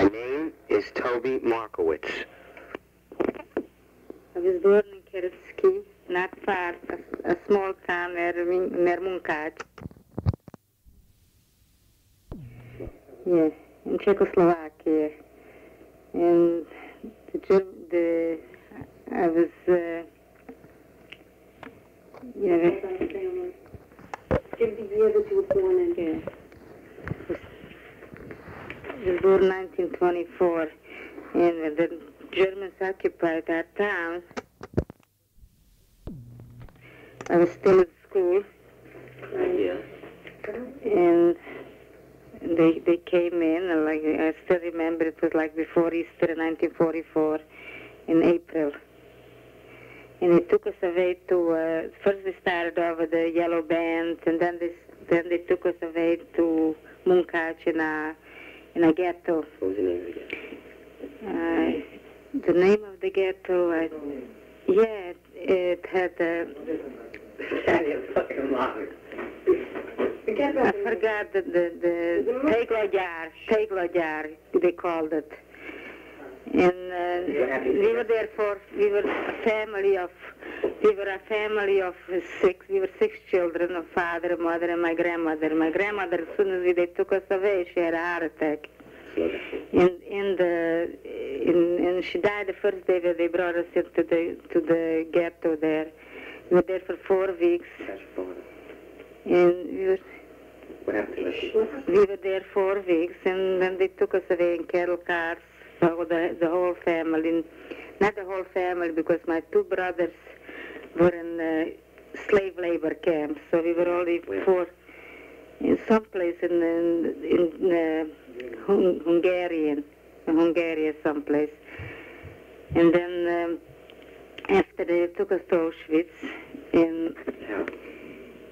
My name is Tobie Markowitz. I was born in Kerensky, not far, a small town near Munkac. Yeah, in Czechoslovakia. And I was, Give the year that you were born in. yeah. I was born 1924, and when the Germans occupied that town, I was still at school. Yeah. And they came in, and like I still remember it was like before Easter in 1944, in April. And they took us away to, first we started off with the yellow band, and then they took us away to Munkac in a ghetto. What was the name of the ghetto? The name of the ghetto, it had I forgot the Teglojar, they called it. And we were there we were a family of 6. We were 6 children, a father, a mother, and my grandmother. My grandmother, as soon as they took us away, she had a heart attack. And she died the first day that they brought us into to the ghetto there. We were there for 4 weeks. And What happened to us? we were there 4 weeks, and then they took us away in cattle cars, so the whole family. Not the whole family, because my 2 brothers were in slave labor camps, so we were only 4 in some place in Hungary someplace. And then after they took us to Auschwitz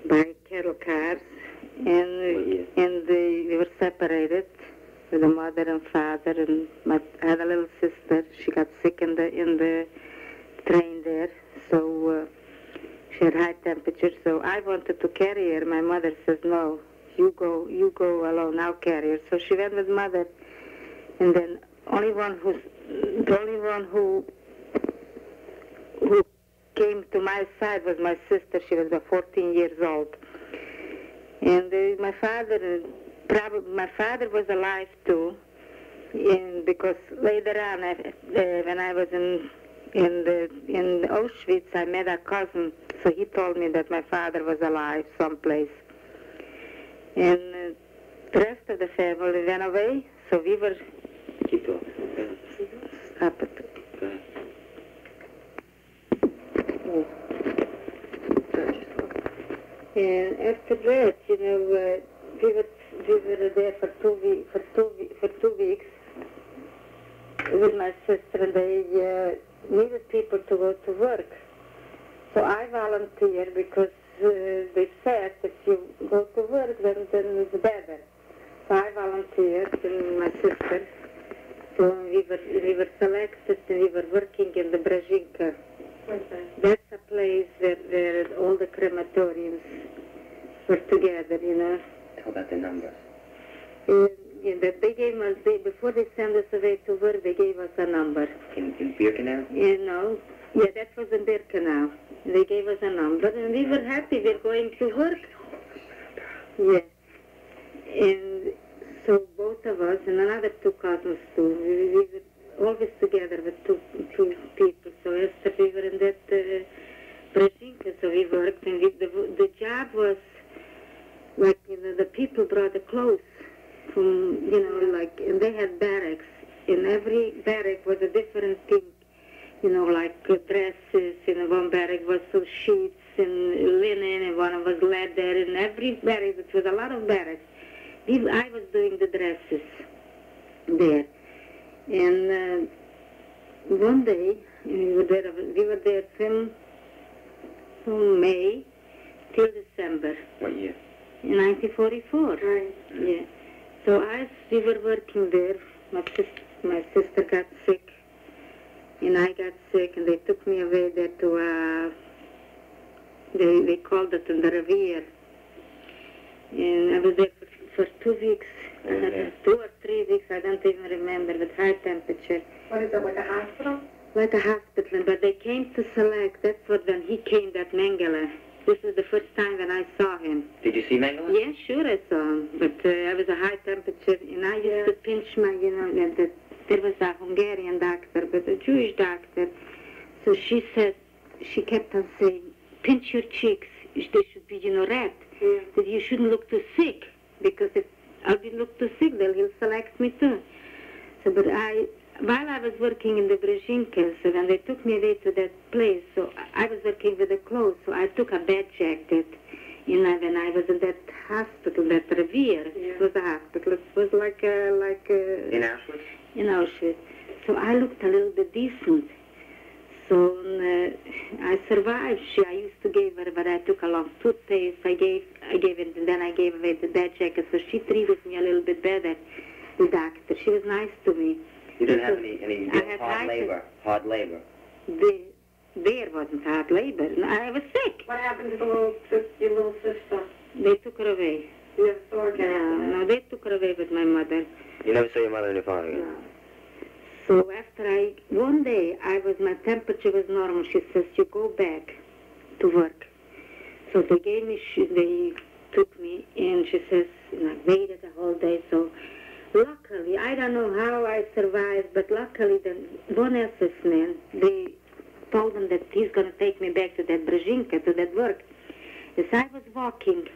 by cattle cars, and we were separated with the mother and father, and I had a little sister. She got sick in the train there, so she had high temperature. So I wanted to carry her. My mother says, "No, you go alone. I'll carry her." So she went with mother, and then the only one who came to my side was my sister. She was about 14 years old. And my father was alive too, and because later on, when I was in Auschwitz, I met a cousin, so he told me that my father was alive someplace. And the rest of the family went away, so we were... Keep going. Stop it. Go ahead. And after that, we were there for 2 weeks with my sister, and they needed people to go to work. So I volunteered because they said if you go to work, then it's better. So I volunteered, and my sister. So we were selected, and we were working in the Brzezinka. That's a place where all the crematoriums were together, How about the numbers? They gave us, before they sent us away to work, they gave us a number. In Birkenau? That was in Birkenau. They gave us a number, and we were happy. We're going to work. Yeah. And so both of us, and another 2 cousins too, we were always together with two people. So after we were in that Brzezinka, so we worked, and the job was like, the people brought the clothes from, and they had barracks. In every barrack was a different thing, like dresses. In one barrack was some sheets and linen, and one was leather. In every barrack, it was a lot of barracks. I was doing the dresses there. And one day, we were there from May till December. What year? In 1944. Right. Yeah. So we were working there. My sister got sick, and I got sick, and they took me away there to they called it in the Riviera. And I was there for 2 weeks, 2 or 3 weeks, I don't even remember, with high temperature. What is it, like a hospital? Like a hospital, but they came to select. That's what when he came, that Mengele. This is the first time when I saw him. Did you see Mengele? Yeah, sure I saw him, but I was a high temperature, and I used to pinch my, there was a Hungarian doctor, but a Jewish doctor. So she said, she kept on saying, pinch your cheeks. They should be, red. Yeah. That you shouldn't look too sick, because if I'll be look too sick, then he'll select me too. So, but while I was working in the Brzezinka, so when they took me away to that place, so I was working with the clothes, so I took a bed jacket, when I was in that hospital, that Revere. Yeah. It was a hospital. It was like In Auschwitz? in Auschwitz. So I looked a little bit decent. So I survived. I used to give her, but I took a long toothpaste. I gave it, and then I gave away the bed jacket. So she treated me a little bit better, the doctor. She was nice to me. You didn't have any I had hard labor? Hard labor? There wasn't hard labor. I was sick. What happened to your little sister? They took her away. You never saw her again? No, they took her away with my mother. You never saw your mother and your father again? No. So after one day, my temperature was normal. She says, you go back to work. So they took me in. She says, and I waited the whole day. So luckily, I don't know how I survived, but luckily, one SS man, they told him that he's going to take me back to that Brzezinka, to that work. As I was walking,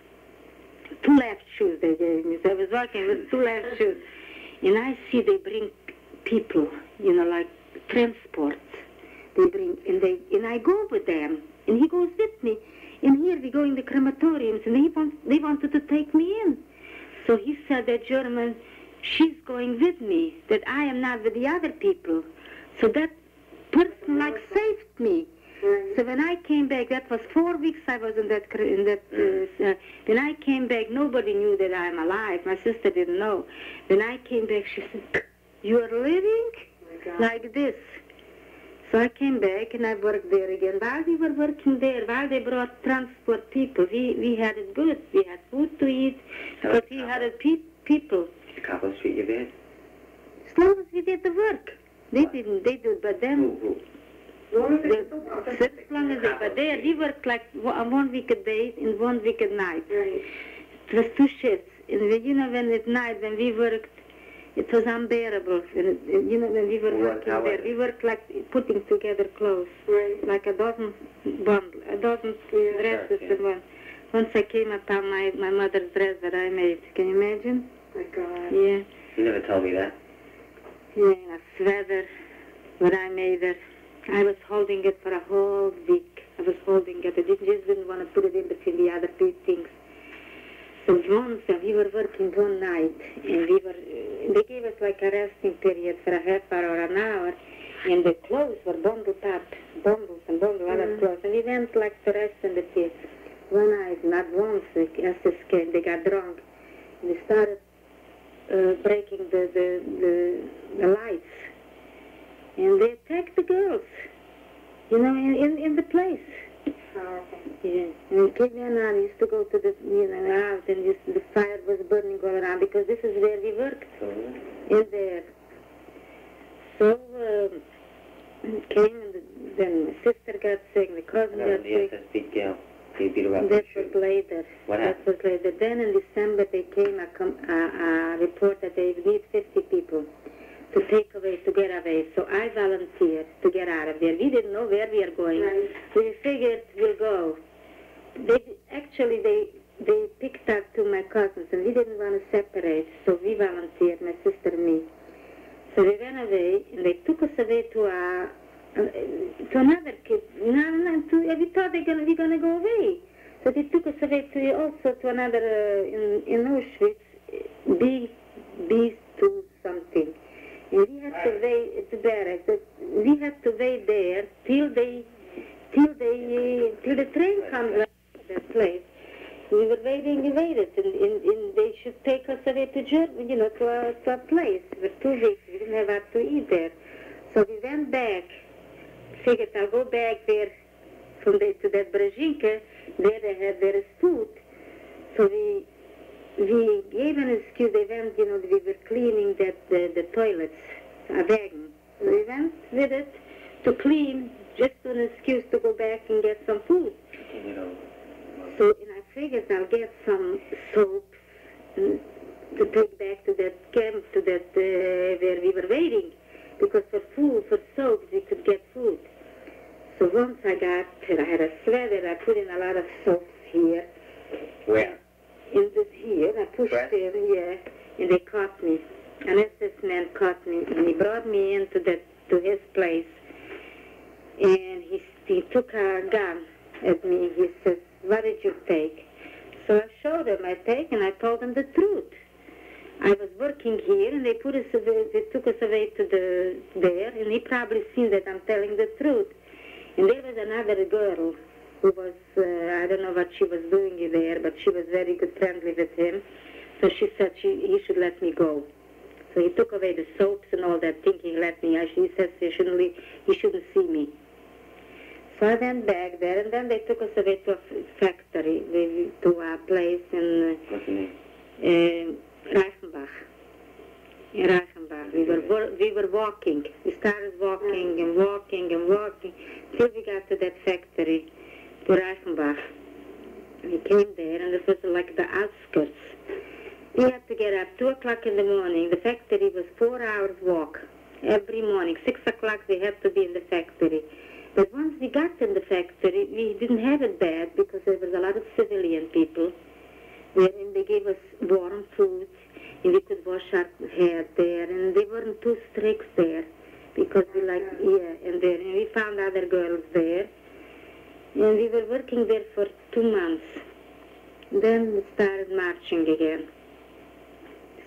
2 left shoes they gave me. So I was walking with 2 left shoes. And I see they bring people, like transports. They bring, and I go with them, and he goes with me. And here we go in the crematoriums, and they wanted to take me in. So he said, that German, she's going with me, that I am not with the other people. So that person saved me. So when I came back, that was 4 weeks I was in that when I came back, nobody knew that I'm alive. My sister didn't know. When I came back, she said, you are living like this. So I came back and I worked there again. While we were working there, while they brought transport people, we had it good. We had food to eat, because we had people. The couples treat you bad? As long as we did the work. They did, but then... Who? As long as but there, we worked like 1 week a day and 1 week at night. Right. It was 2 shifts. And when at night, when we worked, it was unbearable. When we were working there, we worked like putting together clothes. Right. Like a dozen dresses in one. Once I came upon my mother's dress that I made. Can you imagine? My God. Yeah. You never told me that. Yeah, a sweater, what I made her. I was holding it for a whole week. I was holding it. I just didn't want to put it in between the other 2 things. So once we were working one night, and they gave us like a resting period for a half hour or an hour, and the clothes were bundled up, bundles and bundles, other clothes, and we went like to rest in the theater. One night, not once, the SS came, they got drunk, and they started breaking the lights. And they attacked the girls, in the place. Oh, Yeah. And Toby and I used to go to the, out, and the fire was burning all around, because this is where we worked, in there. So, came, and then my sister got sick, my cousin got The sick. SS beat Gail. He beat her up. That was later. What That was later. Then in December, they came a report that they need 50 people to take away, to get away. So I volunteered to get out of there. We didn't know where we are going. Right. So we figured we'll go. They picked up 2 my cousins, and we didn't want to separate. So we volunteered, my sister and me. So we went away, and they took us away to another kid. We thought we're gonna go away. So they took us away to another in Auschwitz, B2 something. And we had to wait at the barracks. We had to wait there till the train comes to that place. We were waiting, we waited, and they should take us away to Germany, to a place. For 2 weeks, we didn't have what to eat there. So we went back. Figured I'll go back there to that Brzezinka. There they had their food. So we gave an excuse. They went, we were cleaning the toilets, a wagon. We went with it to clean, just an excuse to go back and get some food. So, and I figured I'll get some soap to take back to that camp, to that where we were waiting, because for food, for soap, we could get food. So once I had a sweater, I put in a lot of soap here. Where? In this here, I pushed Where? in, yeah, and they caught me. An SS man caught me, and he brought me into to his place, and he took a gun at me. He says, "What did you take?" So I showed him I take, and I told him the truth. I was working here, and they took us away to there, and he probably seen that I'm telling the truth. And there was another girl who was, I don't know what she was doing there, but she was very good friendly with him. So she said he should let me go. So he took away the soaps and all that, thinking he let me. He says he shouldn't see me. So I went back there, and then they took us away to a factory, to a place in What's the name? Reichenbach. In Reichenbach. We were walking. We started walking and walking and walking till we got to that factory, to Reichenbach. We came there, and it was like the outskirts. We had to get up 2 o'clock in the morning. The factory was 4 hours walk every morning. 6 o'clock we had to be in the factory. But once we got in the factory, we didn't have it bad because there was a lot of civilian people. And they gave us warm food, and we could wash our hair there. And they weren't too strict there because and we found other girls there. And we were working there for 2 months. Then we started marching again.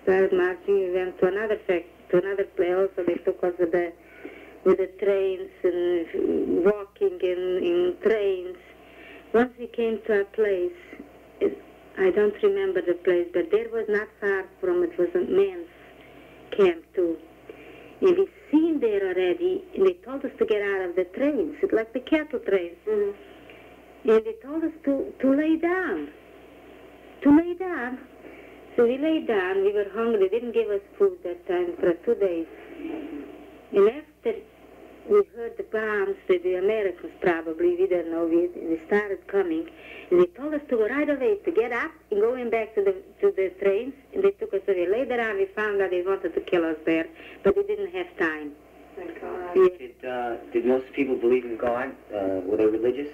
We went to another place. Also, they took us with the trains and walking in trains. Once we came to a place, I don't remember the place, but there was not far from it was a men's camp too. And we seen there already, and they told us to get out of the trains. It's like the cattle trains. Mm-hmm. And they told us to lay down. To lay down. So we lay down, we were hungry, they didn't give us food that time for 2 days. And after we heard the bombs, the Americans probably, we don't know, they started coming, and they told us to go right away, to get up and going back to the trains, and they took us away. Later on we found out they wanted to kill us there, but they didn't have time. Thank God. Yeah. Did most people believe in God? Were they religious?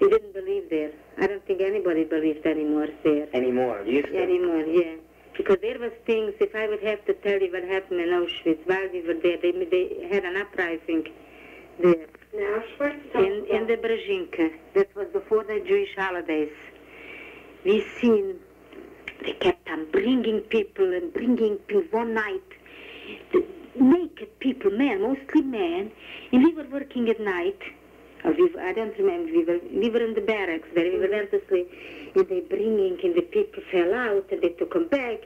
We didn't believe there. I don't think anybody believed anymore there. Anymore? Used to? Anymore, yeah. Because there was things, if I would have to tell you what happened in Auschwitz while we were there, they had an uprising there. In the Brzezinka. That was before the Jewish holidays. We seen, they kept on bringing people one night. The naked people, men, mostly men, and we were working at night. I don't remember, we were in the barracks there, we went to sleep, and they bringing, and the people fell out, and they took them back.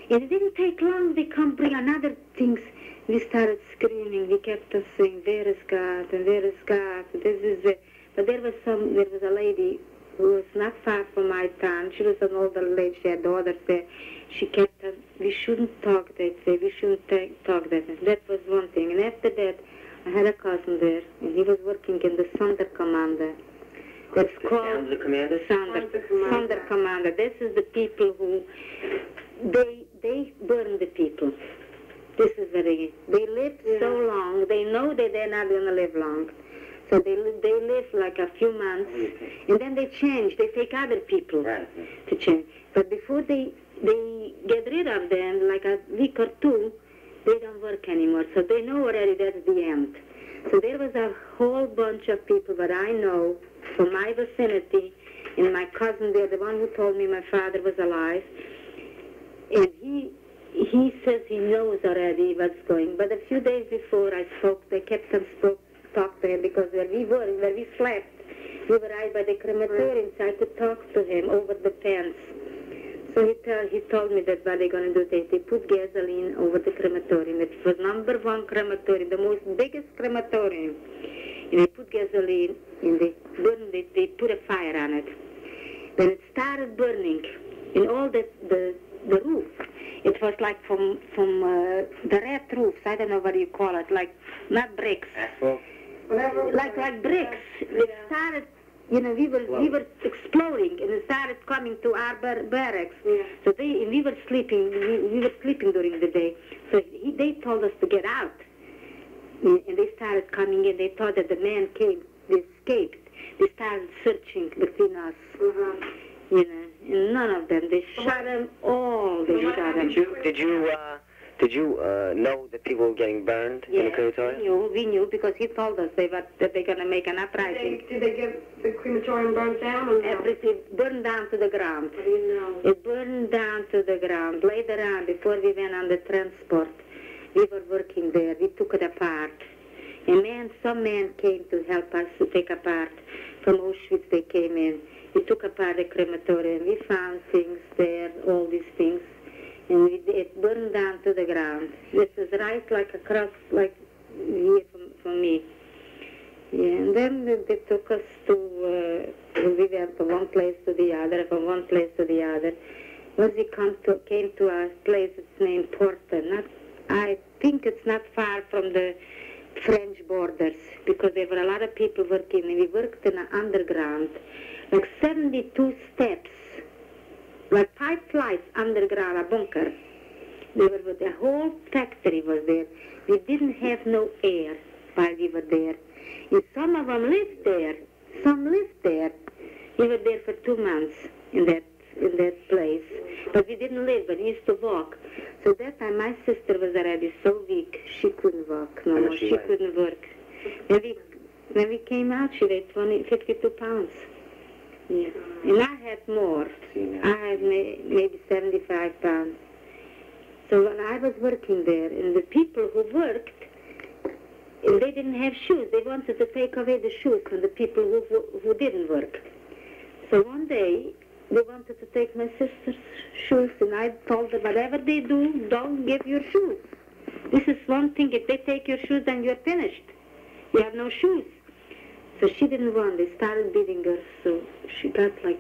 And it didn't take long, they come bring another things. We started screaming, we kept on saying, "Where is God, and where is God, this is it." But there was a lady who was not far from my town, she was an older lady, she had daughters there. She kept on, "We shouldn't talk that way, we shouldn't talk that way." That was one thing, and after that, I had a cousin there, and he was working in the Sonderkommando. That's called Commander? Sonderkommando. This is the people who, they burn the people. This is they lived so long, they know that they're not going to live long. So they live like a few months, and then they change, they take other people to change. But before they get rid of them, like a week or two, they don't work anymore, so they know already that's the end. So there was a whole bunch of people that I know from my vicinity, and my cousin there, the one who told me my father was alive, and he says he knows already what's going. But a few days before I spoke, they kept on talk to him, because where we slept, we were right by the crematorium, so I could talk to him over the fence. So he told me that what they're going to do, they put gasoline over the crematorium. It was #1 crematorium, the biggest crematorium. And they put gasoline, and they put a fire on it. Then it started burning. in all the roof. It was like from the red roofs, I don't know what you call it, like not bricks. Asphalt? Like bricks. It started, you know, we were exploding, and it started coming to our barracks. Yeah. So we were sleeping. We were sleeping during the day. So they told us to get out, and they started coming in. They thought that the man came. They escaped. They started searching between us. You know, and none of them. They shot them all. They shot them. Did you know that people were getting burned in the crematorium? We knew because he told us that they're going to make an uprising. Did they get the crematorium burnt down or no? Everything burned down to the ground. What do you know? It burned down to the ground. Later on, before we went on the transport, we were working there. We took it apart. Some man came to help us to take apart. From Auschwitz, they came in. We took apart the crematorium. We found things there, all these things. And it burned down to the ground. This is right like across, like here from me. Yeah, and then they took us to, we went from one place to the other, from one place to the other. Once we came to a place, it's named Porta. I think it's not far from the French borders, because there were a lot of people working, and we worked in an underground, like 72 steps. Like 5 flights underground, a bunker. The whole factory was there. We didn't have no air while we were there. And some of them lived there. Some lived there. We were there for 2 months in that place. But we didn't live, but we used to walk. So that time my sister was already so weak, she couldn't walk no more. She couldn't work. When we came out, she weighed 52 pounds. Yeah. And I had more. I had maybe 75 pounds. So when I was working there, and the people who worked, they didn't have shoes. They wanted to take away the shoes from the people who didn't work. So one day, they wanted to take my sister's shoes, and I told them, whatever they do, don't give your shoes. This is one thing. If they take your shoes, then you're finished. You have no shoes. So she didn't want. They started beating her, so she got like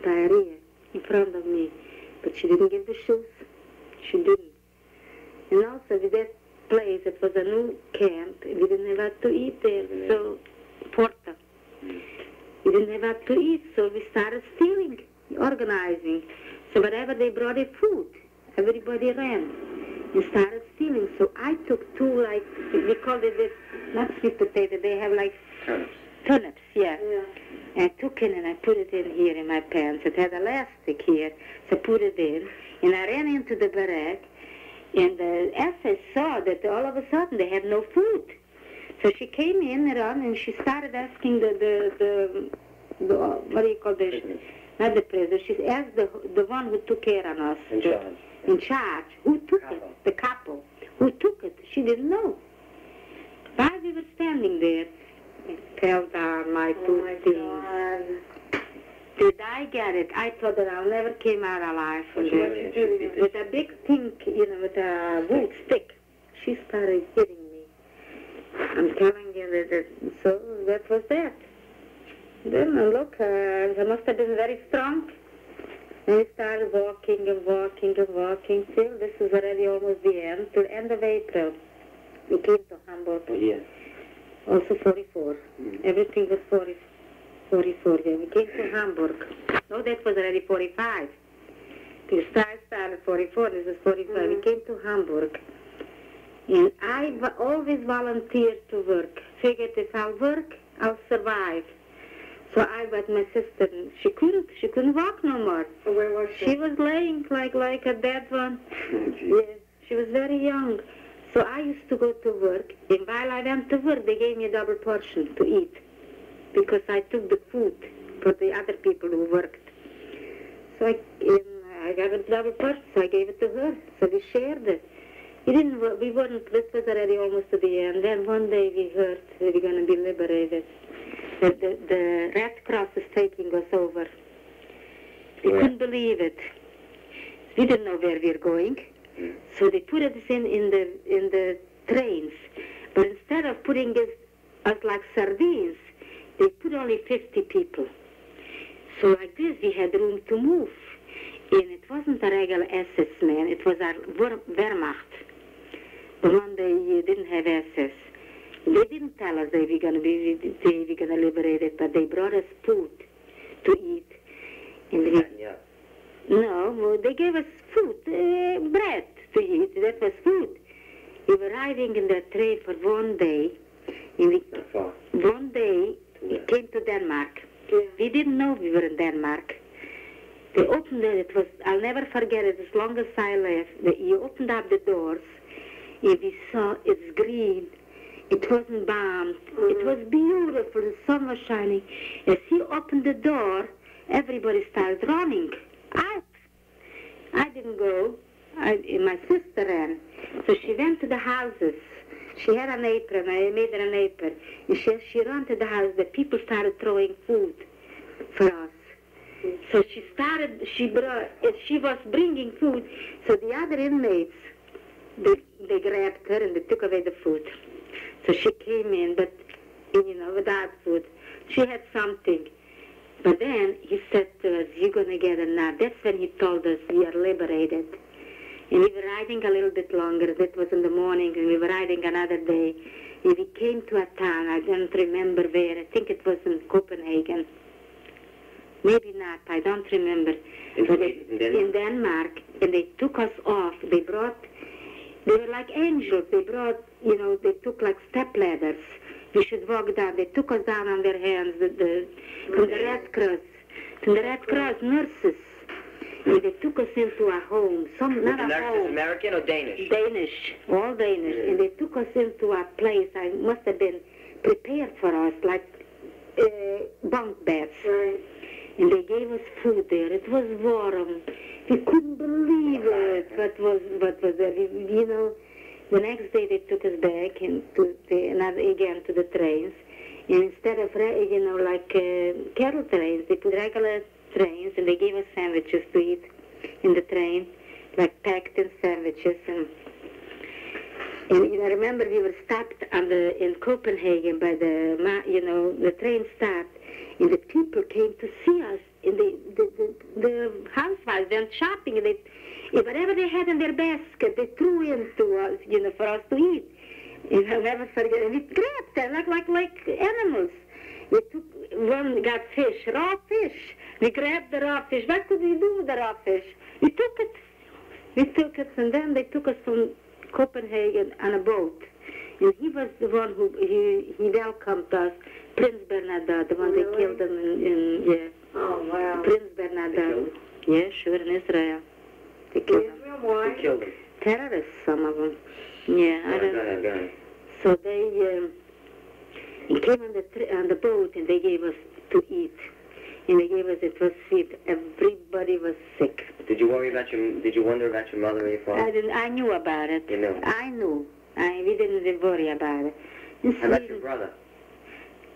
diarrhea in front of me. But she didn't give the shoes. She didn't. And also with that place, it was a new camp. We didn't have what to eat there, so Porta. We didn't have what to eat, so we started stealing, organizing. So whatever they brought in food, everybody ran and started stealing. So I took 2, like, we called it this, not sweet potato, they have like turnips, yeah. I took it and I put it in here in my pants. It had elastic here, so I put it in. And I ran into the barrack, and the SS saw that all of a sudden they had no food. So she came in and she started asking the what do you call this? Not the president. She asked the one who took care of us. In charge. Who took it? The couple. Who took it? She didn't know. While we were standing there, it fell down my 2 things. Did I get it? I thought that I'll never came out alive from there. With a big thing, you know, with a wood stick. She started hitting me. I'm telling you that, so that was that. Then look, I must have been very strong. And we started walking and walking and walking till this was already almost the end, till end of April. We came to Hamburg. Also 44. Everything was 44. Yeah. We came to Hamburg. No, that was already 45. We started 44, this is 45. We came to Hamburg. And I always volunteered to work. Figured if I'll work, I'll survive. So I got my sister, she couldn't walk no more. So where was she? She was laying like a dead one. Yes, she was very young. So I used to go to work, and while I went to work, they gave me a double portion to eat, because I took the food for the other people who worked. So I got a double portion, so I gave it to her. So we shared it. We weren't, this was already almost to the end. Then one day we heard that we're going to be liberated. That the Red Cross is taking us over. We couldn't believe it. We didn't know where we were going. So they put us in the trains. But instead of putting us like sardines, they put only 50 people. So like this, we had room to move. And it wasn't a regular SS man, it was our Wehrmacht. The one they didn't have SS. They didn't tell us they were going to liberate it, but they brought us food to eat. And no, they gave us food, bread to eat. That was food. We were riding in the train for one day. And one day, we came to Denmark. We didn't know we were in Denmark. They opened it. I'll never forget it as long as I live. You opened up the doors, and we saw it's green. It wasn't bombed. It was beautiful. The sun was shining. As he opened the door, everybody started running out. I didn't go. My sister ran. So she went to the houses. She had an apron. I made her an apron. And she ran to the house. The people started throwing food for us. So she was bringing food. So the other inmates, they grabbed her and they took away the food. So she came in, but, without food. She had something. But then he said to us, you're going to get it now. That's when he told us we are liberated. And we were riding a little bit longer. That was in the morning, and we were riding another day. And we came to a town. I don't remember where. I think it was in Copenhagen. Maybe not. I don't remember. In Denmark. And they took us off. They were like angels. They brought, they took like step ladders. We should walk down. They took us down on their hands from the Red Cross. From the Red Cross, nurses. And they took us into a home. Not a home. Nurses American or Danish? Danish. All Danish. And they took us into a place. I must have been prepared for us, like bunk beds. Right. And they gave us food there. It was warm. We couldn't believe it. What was there? The next day they took us back again to the trains. And instead of, cattle trains, they put regular trains, and they gave us sandwiches to eat in the train, like packed in sandwiches. And I remember we were stopped in Copenhagen by the train stopped, and the people came to see us. And the housewives went shopping, and whatever they had in their basket, they threw into us, for us to eat. And I'll never forget. And we grabbed them like animals. One got fish, raw fish. We grabbed the raw fish. What could we do with the raw fish? We took it, and then they took us from Copenhagen on a boat. And he was the one who he welcomed us, Prince Bernadette, the one they killed him in Oh, wow. Prince Bernadette. Yeah, sure, in Israel. They killed him. Why? Who killed him? Terrorists, some of them. Yeah, I don't know. Go ahead. So they came on the boat, and they gave us to eat. And they gave us, it was sweet. Everybody was sick. Did you wonder about your mother or your father? I knew about it. You knew? I knew. We didn't worry about it. How about your brother?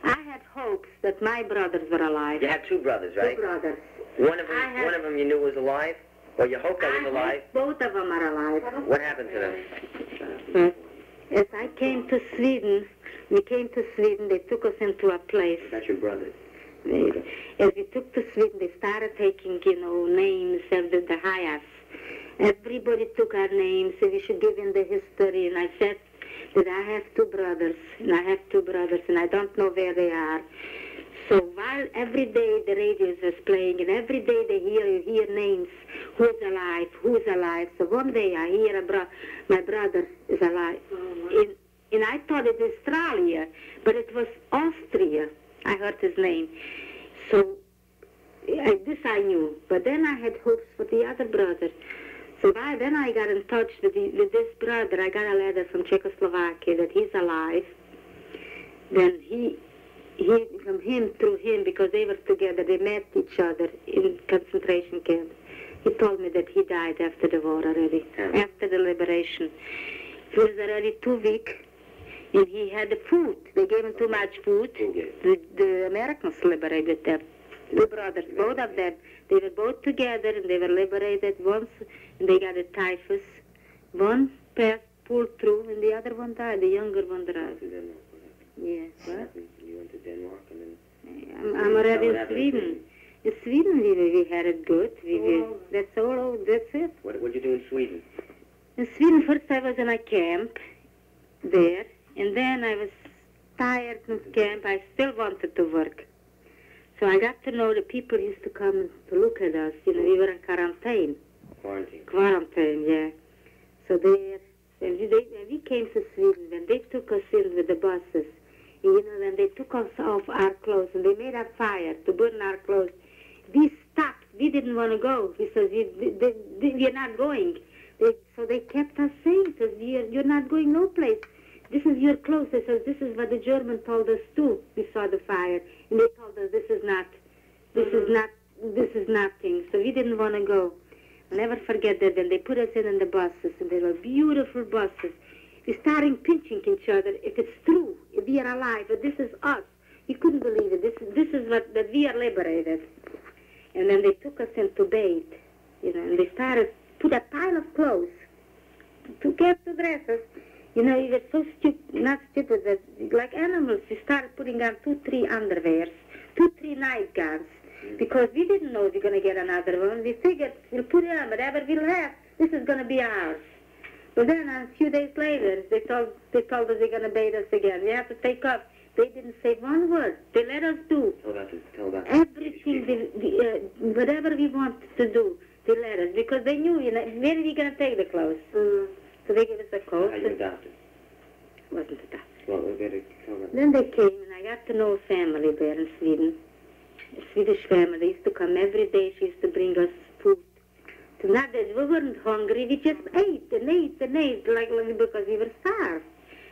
I had hopes that my brothers were alive. You had two brothers, right? Two brothers. One of them you knew was alive? Or you hoped that was alive? Both of them are alive. What happened to them? As I came to Sweden, they took us into a place. That's your brothers. As we took to Sweden, they started taking, names of the Hayas. Everybody took our names, and we should give in the history. And I said that I have two brothers, and I don't know where they are. So while every day the radio was playing, and every day you hear names, who's alive. So one day I hear my brother is alive. And I thought it was Australia, but it was Austria. I heard his name. So this I knew. But then I had hopes for the other brother. So then I got in touch with this brother. I got a letter from Czechoslovakia that he's alive. Then through him, because they were together, they met each other in concentration camp. He told me that he died after the war already, after the liberation. He was already 2 weeks, and he had the food. They gave him too much food. The Americans liberated them. The brothers, both of them, they were both together, and they were liberated once, and they got a typhus. One pulled through, and the other one died. The younger one died. Yeah, what? You went to Denmark, and then... I'm already in Sweden. In Sweden, we had it good. That's all. That's it. What did you do in Sweden? In Sweden, first I was in a camp there, and then I was tired of camp. I still wanted to work. So I got to know the people used to come to look at us. You know, we were in quarantine. Quarantine, yeah. So there, when we came to Sweden, when they took us in with the buses, you know, when they took us off our clothes and they made a fire to burn our clothes, we stopped. We didn't want to go. We said, we're not going. So they kept us saying to us, you're not going no place. This is your clothes. They said, this is what the German told us too. We saw the fire. And they told us, this is nothing. So we didn't want to go. I'll never forget that when they put us in the buses, and they were beautiful buses. We started pinching each other. If it's true, if we are alive, if this is us. We couldn't believe it. This is that we are liberated. And then they took us into bed, you know, and they started put a pile of clothes to get the dresses. You know, we were so not stupid, that like animals, we started putting on 2-3 underwears, 2-3 nightgowns, because we didn't know we were going to get another one. We figured we'll put it on, whatever we'll have, this is going to be ours. But then a few days later, they told us they're going to bathe us again. We have to take off. They didn't say one word. They let us do everything, whatever we wanted to do. They let us, because they knew, you know, where are we going to take the clothes? So they gave us a coat. How you adopted? Wasn't adopted. Well, we better tell them. Then they came, and I got to know a family there in Sweden. A Swedish family. They used to come every day. She used to bring us food. So not that we weren't hungry. We just ate and ate and ate, like because we were starved.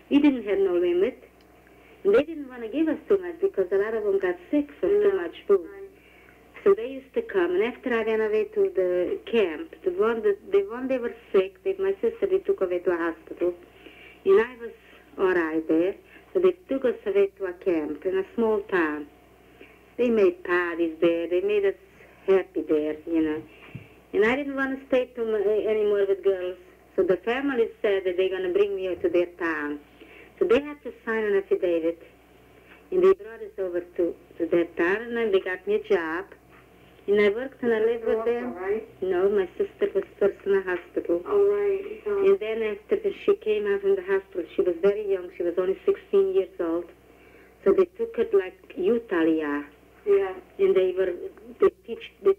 We didn't have no limit. And they didn't want to give us too much because a lot of them got sick from too much food. So they used to come, and after I went away to the camp, the one they were sick, my sister, they took away to a hospital, and I was all right there, so they took us away to a camp in a small town. They made parties there, they made us happy there, you know, and I didn't want to stay anymore with girls, so the family said that they're going to bring me to their town. So they had to sign an affidavit, and they brought us over to that town, and then they got me a job. And I worked and I lived with them. Right? No, my sister was first in the hospital. Oh, right. And then after she came out from the hospital, she was very young. She was only 16 years old. So they took her like Italia. Yeah. And they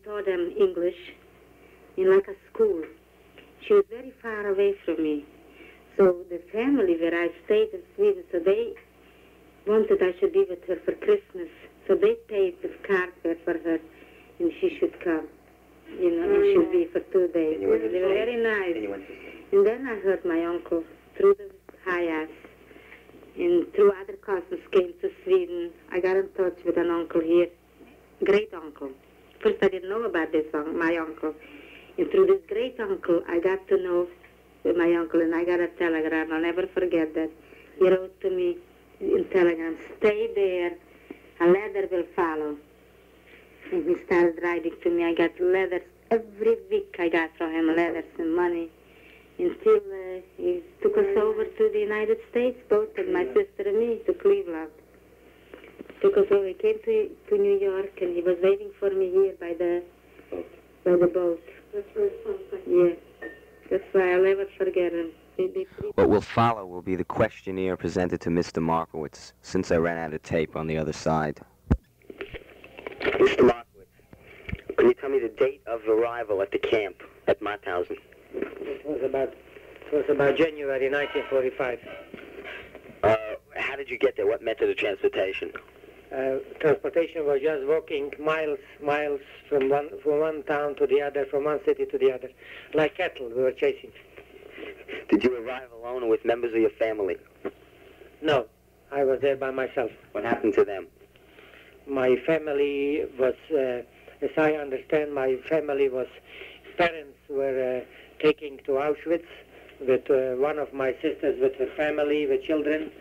taught them English in like a school. She was very far away from me. So the family where I stayed in Sweden, so they wanted I should be with her for Christmas. So they paid the car fare for her. And she should come, you know, and she'll be for 2 days. They were very nice. And then I heard my uncle through the Hayas and through other cousins came to Sweden. I got in touch with an uncle here, great uncle. First I didn't know about this my uncle. And through this great uncle, I got to know my uncle, and I got a telegram. I'll never forget that. He wrote to me in telegram, stay there, a letter will follow. And he started writing to me. I got letters every week. I got from him letters and money until he took us over to the United States, both of my sister and me, to Cleveland. Took us over. He came to New York, and he was waiting for me here by the boat. That's very something. Yeah, that's why I'll never forget him. What will follow will be the questionnaire presented to Mr. Markowitz, since I ran out of tape on the other side. Mr. Markowitz, can you tell me the date of arrival at the camp at Mauthausen? It was about January 1945. How did you get there? What method of transportation? Transportation was just walking miles from one town to the other, from one city to the other, like cattle we were chasing. Did you arrive alone or with members of your family? No, I was there by myself. What happened to them? My family was, as I understand, parents were taken to Auschwitz with one of my sisters with her family, with children,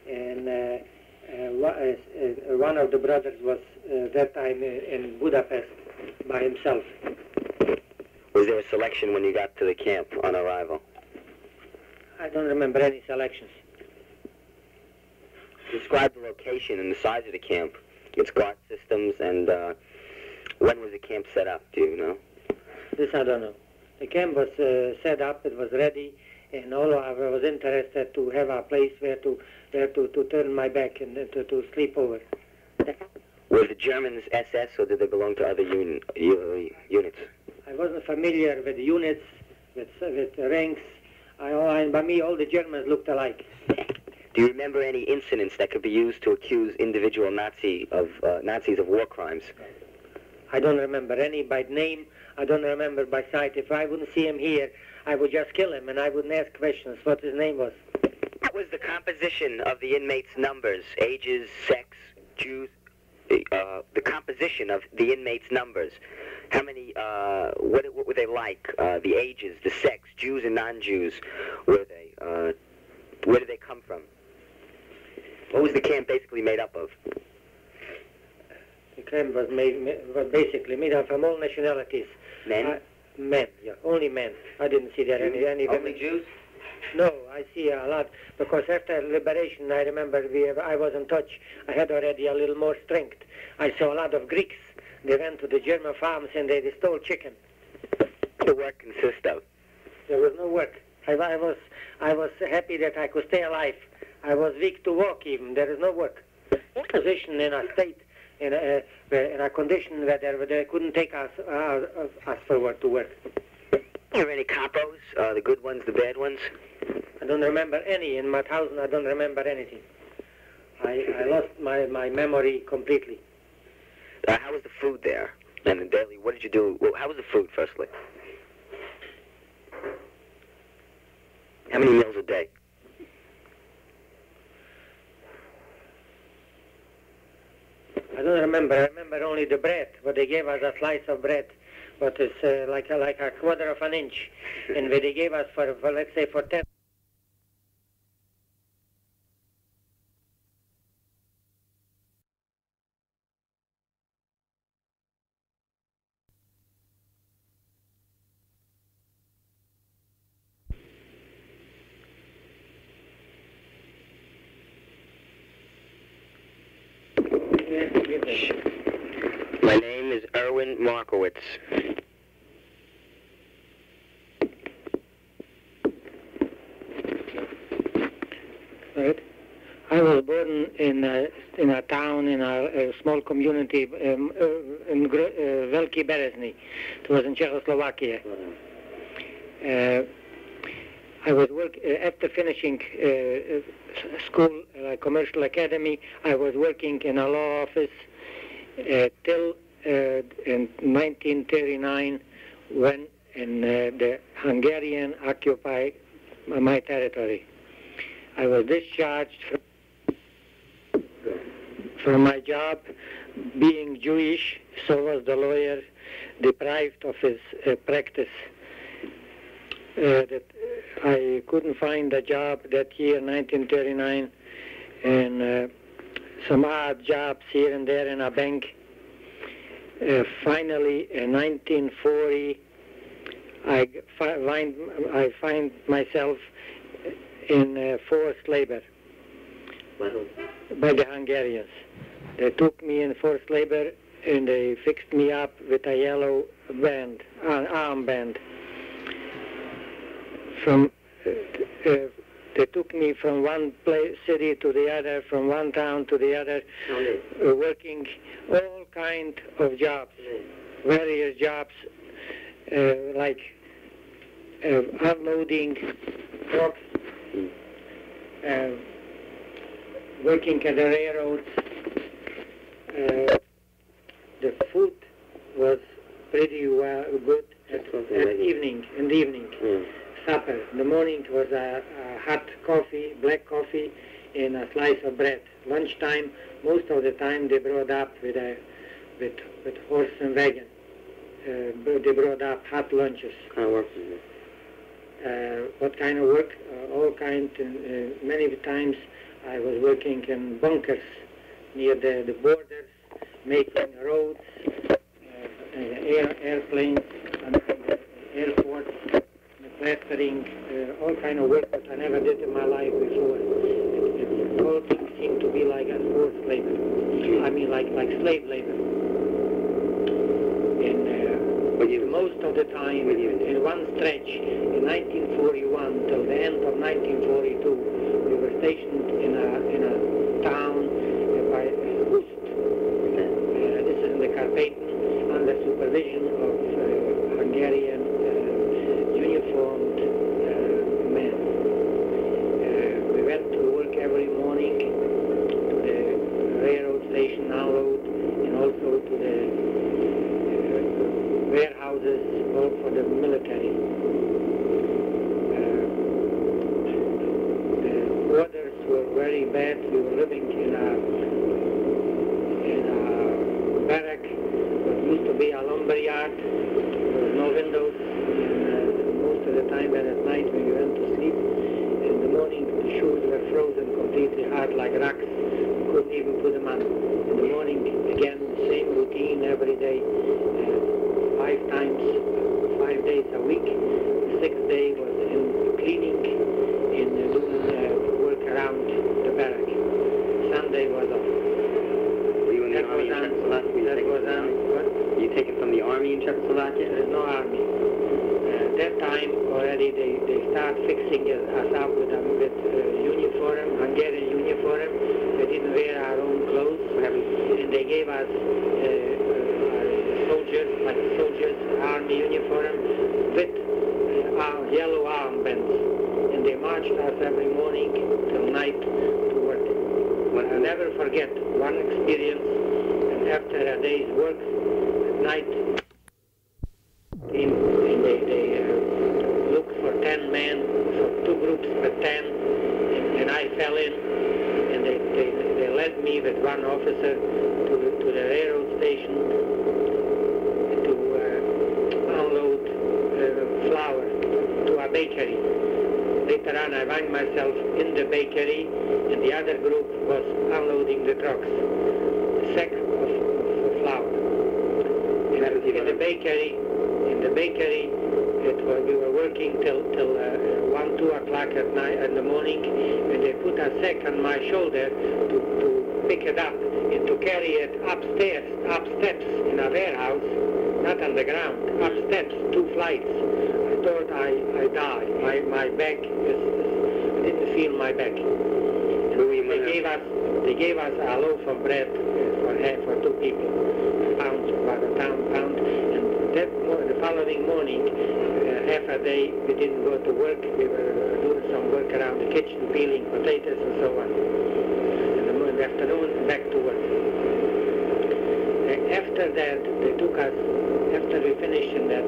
and one of the brothers was that time in Budapest by himself. Was there a selection when you got to the camp on arrival? I don't remember any selections. Describe the location and the size of the camp, its guard systems, and When was the camp set up, do you know? This I don't know. The camp was set up, it was ready, and all I was interested to have a place where to turn my back and to sleep over. Were the Germans SS or did they belong to other units? I wasn't familiar with units, with ranks. By me, all the Germans looked alike. Do you remember any incidents that could be used to accuse individual Nazis of war crimes? I don't remember any by name. I don't remember by sight. If I wouldn't see him here, I would just kill him, and I wouldn't ask questions what his name was. What was the composition of the inmates' numbers, ages, sex, Jews? The composition of the inmates' numbers. How many, what were they like? The ages, the sex, Jews and non-Jews. Were they? Where did they come from? What was the camp basically made up of? The camp was basically made up from all nationalities. Men? Men, yeah, only men. I didn't see there any Only Jews? No, I see a lot, because after liberation, I remember I was in touch. I had already a little more strength. I saw a lot of Greeks. They went to the German farms and they stole chicken. What did the work consist of? There was no work. I was happy that I could stay alive. I was weak to walk even. There is no work. Position in a state, in a condition where they couldn't take us forward to work. Are there any capos? The good ones, the bad ones? I don't remember any. In Mauthausen, I don't remember anything. I lost my memory completely. How was the food there? And the daily, what did you do? Well, how was the food, firstly? How many meals a day? I don't remember. I remember only the bread. What they gave us a slice of bread, but it's like a quarter of an inch, and what they gave us for let's say for 10. My name is Erwin Markowitz. Right. I was born in a town, in a small community in Veliki Berezny. It was in Czechoslovakia. I was after finishing school, commercial academy. I was working in a law office till in 1939, when the Hungarian occupied my territory. I was discharged from my job. Being Jewish, so was the lawyer, deprived of his practice. That I couldn't find a job that year, 1939, and some odd jobs here and there in a bank. Finally, in 1940, I find myself in forced labor by the Hungarians. They took me in forced labor and they fixed me up with a yellow band, an armband. They took me from one city to the other, from one town to the other, working all kind of jobs, various jobs, like unloading trucks, working at the railroads. The food was pretty good in the evening. Supper. In the morning was a hot coffee, black coffee, and a slice of bread. Lunchtime, most of the time they brought up with horse and wagon. They brought up hot lunches. What kind of work is it? What kind of work? All kind. Many times I was working in bunkers near the borders, making roads, airplanes, and airports. Plastering, all kind of work that I never did in my life before. It all seemed to be like a forced labor. I mean, like slave labor. time, in one stretch, in 1941 till the end of 1942, we were stationed in a town by Ust. This is in the Carpathian, under supervision of Hungarian uniformed men. We went to work every morning to the railroad station unload, and also to the warehouses, all for the military. The orders were very bad. We were living in a barrack that used to be a lumber yard. There was no windows, and most of the time, and at night when we went to sleep, in the morning the shoes were frozen completely hard like rocks. We couldn't even put them on. In the morning, again, the same routine every day, 5 days a week. The 6th day was in cleaning, in doing work around the barrack. Sunday was off. Were you in the army in Czechoslovakia? That was on. What? Were you taken from the army in Czechoslovakia? There is no army. At that time already they start fixing us up with uniform, Hungarian uniform. We didn't wear our own clothes, and they gave us soldiers, army uniform with yellow armbands, and they marched us every morning till night to work. I'll never forget one experience, and after a day's work at night, and they looked for 10 men, so 2 groups with 10, and I fell in, and they led me with one officer to the railroad station to unload flour to a bakery. Later on, I found myself in the bakery, and the other group was unloading the trucks, the sack of flour. In the bakery, we were working till 1, 2 o'clock at night in the morning, and they put a sack on my shoulder to pick it up and to carry it up steps in a warehouse, not on the ground, up steps, 2 flights. I thought I died. My back I didn't feel my back. They gave us a loaf of bread for 2 people, about a pound, and the following morning, half a day we didn't go to work. We were doing some work around the kitchen, peeling potatoes and so on. In the afternoon, back to work. After that, they took us, after we finished in that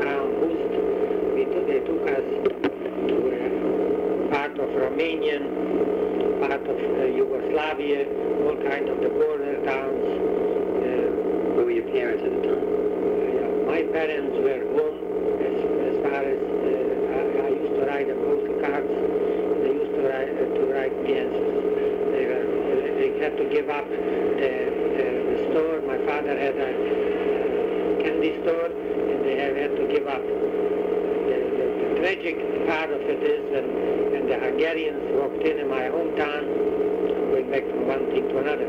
town, Ust, they took us to part of Romanian, part of Yugoslavia, all kinds of the border towns. Where were your parents at the time? My parents were home as far as I used to ride the postal cards. They used to write me answers. They had to give up the store. My father had a candy store, and they had to give up. The tragic part of it is when the Hungarians walked in my hometown, going back from one thing to another.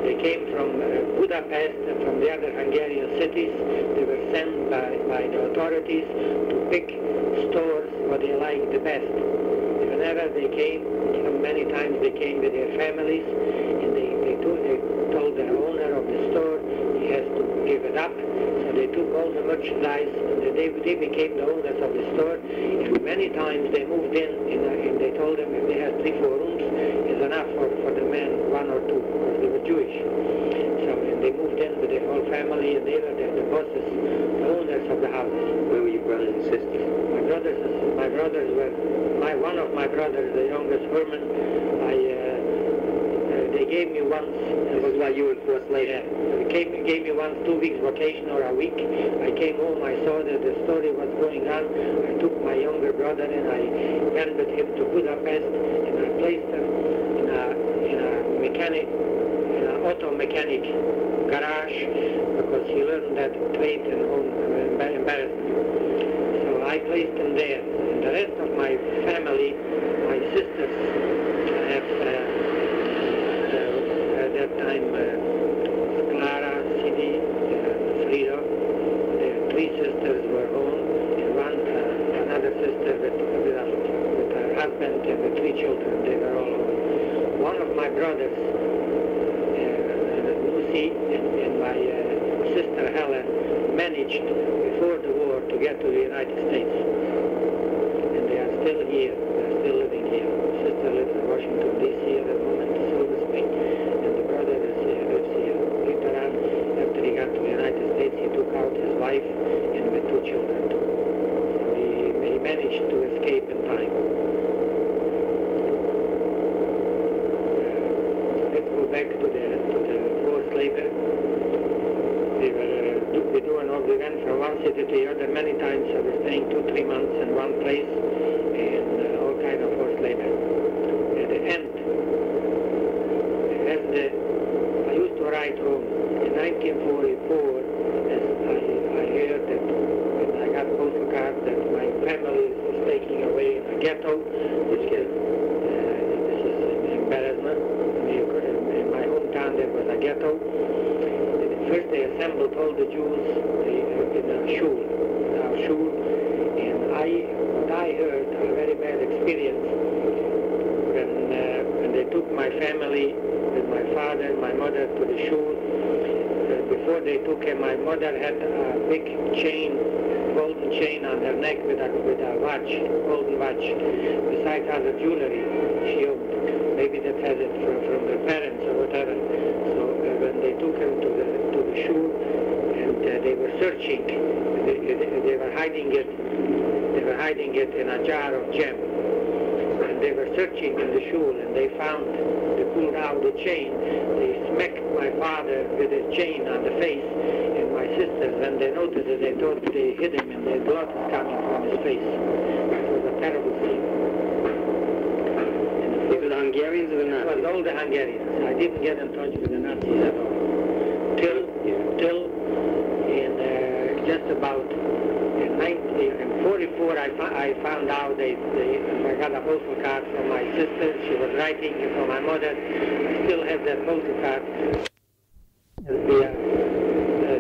They came from Budapest and from the other Hungarian cities. They were sent by the authorities to pick stores what they liked the best. Whenever they came, many times they came with their families, and they told the owner of the store he has to give it up. So they took all the merchandise, and they became the owners of the store. And many times they moved in, and they told them if they had 3-4 rooms is enough for the men, 1 or 2, because they were Jewish. So and they moved in with their whole family, and they were the bosses, the owners of the houses. Where were your brothers and sisters? My brothers were, one of my brothers, the youngest Herman, they gave me once. It was while you were forced later. They gave me once 2 weeks vacation or a week. I came home, I saw that the story was going on. I took my younger brother and I went with him to Budapest, and I placed him in an auto mechanic garage, because he learned that trade in home embarrassment. So I placed him there. And the rest of my family, my sisters, I have at that time Clara, Sidi, Frida, the 3 my brothers, Lucy and my sister Helen, managed before the war to get to the United States. And they are still here. They are still living here. My sister lives in Washington, D.C. at the moment, Silver Spring. And the brother lives here. Later on, after he got to the United States, he took out his wife and with 2 children too. So he managed to escape in time. Let's go back to the forced labor. We went from one city to the other many times. I was staying 2-3 months in one place and all kind of forced labor. At the end, I used to write home. In 1944, as I heard that when I got postal cards that my family was taking away in a ghetto, which is embarrassment. In my hometown there was a ghetto. First they assembled all the Jews in our shul, and what I heard, a very bad experience, when they took my family with my father and my mother to the shul. Before they took him, my mother had a big chain, golden chain on her neck with a watch, golden watch, besides other jewelry she owned. Maybe that has it from her parents or whatever. So when they took him to the shul, and they were searching, they were hiding it. They were hiding it in a jar of jam. And they were searching in the shul, and they found, they pulled out the chain. They smacked my father with his chain on the face, and my sisters, when they noticed it, they thought they hit him, and the blood was coming from his face. It was a terrible scene. These were the Hungarians or the Nazis? It was all the Hungarians. I didn't get in touch with the Nazis at all. Till in just about in 1944, I found out I got a postal card from my sister. She was writing for my mother. I still have that postal card.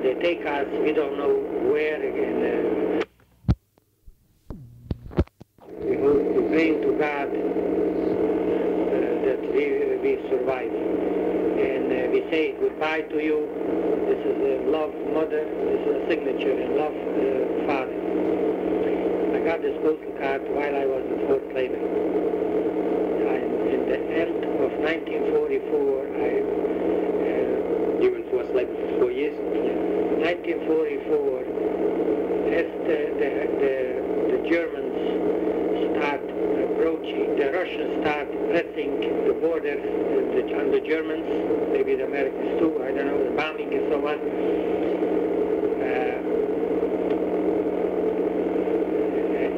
They take us, we don't know where again. We hope to pray to God that we survive. And we say goodbye to you. This is a love, mother. This is a signature, and love, father. I got this postal card while I was in forced labor. In the end of 1944, you were in forced labor for 4 years? 1944, as the Germans start approaching, the Russians start pressing the borders on the Germans, maybe the Americans too, I don't know, the bombing and so on.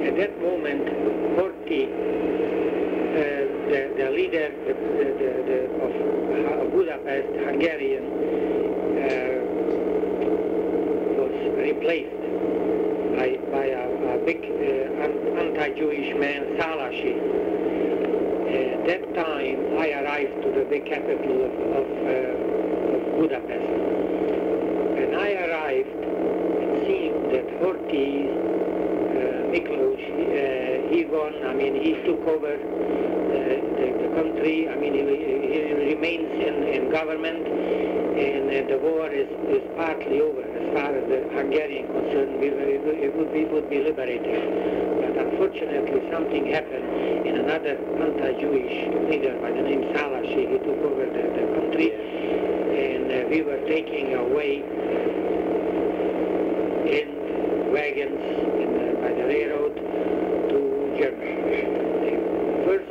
At that moment, Horthy, the leader of Budapest, Hungarian, was replaced by a big anti-Jewish man, Szálasi. At that time, I arrived to the big capital of Budapest. When I arrived, it seemed that Horthy, Miklós, he won. I mean, he took over the country. I mean, he remains in government, and the war is partly over as far as the Hungarian concerned. It would be liberated. But unfortunately, something happened, and another anti-Jewish leader by the name Szálasi, he took over the country, and we were taking away in wagons by the railroad to Germany.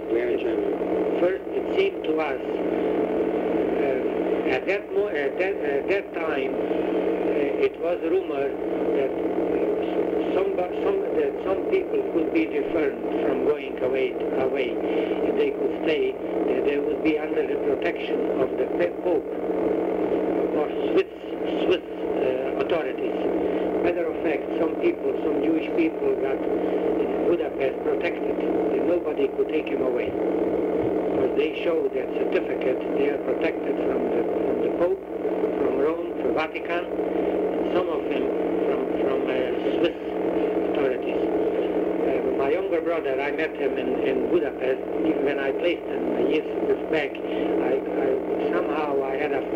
Where in Germany? First, it seemed to us at that time it was rumored that some people could be deferred from going away. If they could stay, they would be under the protection of the Pope or Swiss authorities. Matter of fact, some Jewish people got in Budapest protected, and nobody could take him away. Because they showed that certificate, they are protected from the Pope, from Rome, from Vatican, and some of them from Swiss authorities. My younger brother, I met him in Budapest. Even when I placed him years back,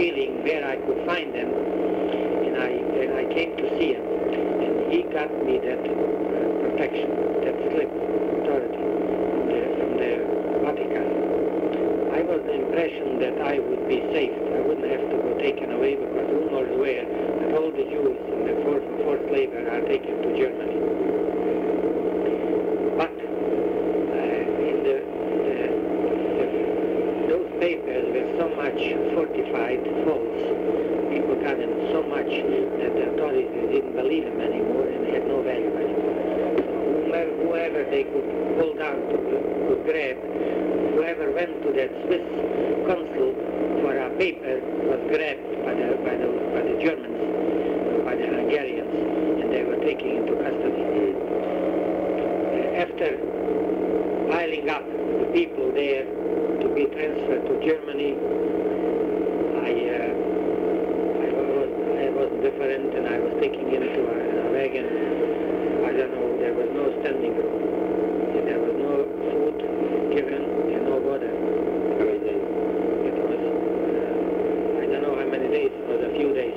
feeling where I could find them, and I came to see him, and he got me that protection, that slip, authority from the Vatican. I was the impression that I would be saved. I wouldn't have to go taken away, because rumors were that all the Jews in the forced labor are taken to Germany. But those papers were so much fortified, false. People got them so much that the authorities didn't believe them anymore, and they had no value anymore. So whoever they could pull down, could grab, whoever went to that Swiss consul for a paper was grabbed by the Germans, by the Hungarians, and they were taken into custody. After piling up the people there to be transferred to Germany, I was different, and I was taken into a wagon. I don't know, there was no standing room, and there was no food given, and no water. It was, I don't know how many days, it was a few days.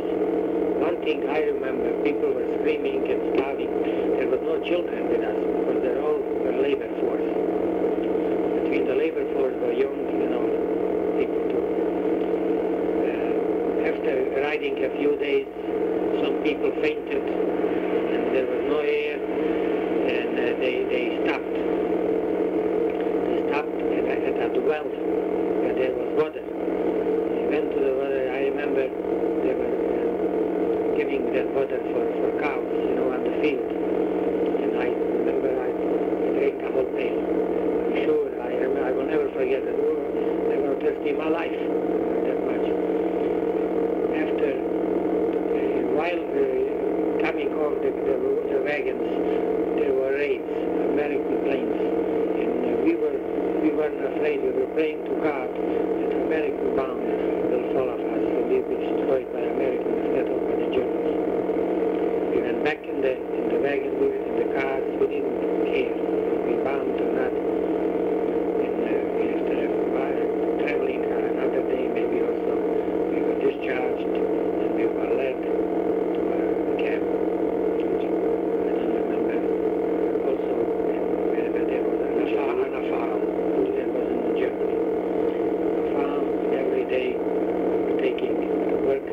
One thing I remember, people were screaming and starving. There was no children with us, because they all were labor force. Between the labor force were young, people too. After riding a few days, some people fainted, and there was no air, and they stopped. They stopped at a well where there was water. They went to the water. I remember they were giving that water for cows, on the field. And I remember I drank a whole pail. I'm sure I will never forget it. I was thirsty in my life that much. After, while coming off the wagons, there were raids, American planes, and we weren't afraid. We were praying to God that American bomb will fall off us and we will be destroyed by Americans instead of by the Germans. We went back in the wagon, we were in the cars, we didn't care. We bombed or not. And after traveling another day maybe or so, we were discharged and we were led to a camp. I don't remember. Also, wherever there was on a farm, there was in Germany. A farm, and every day we were taking work,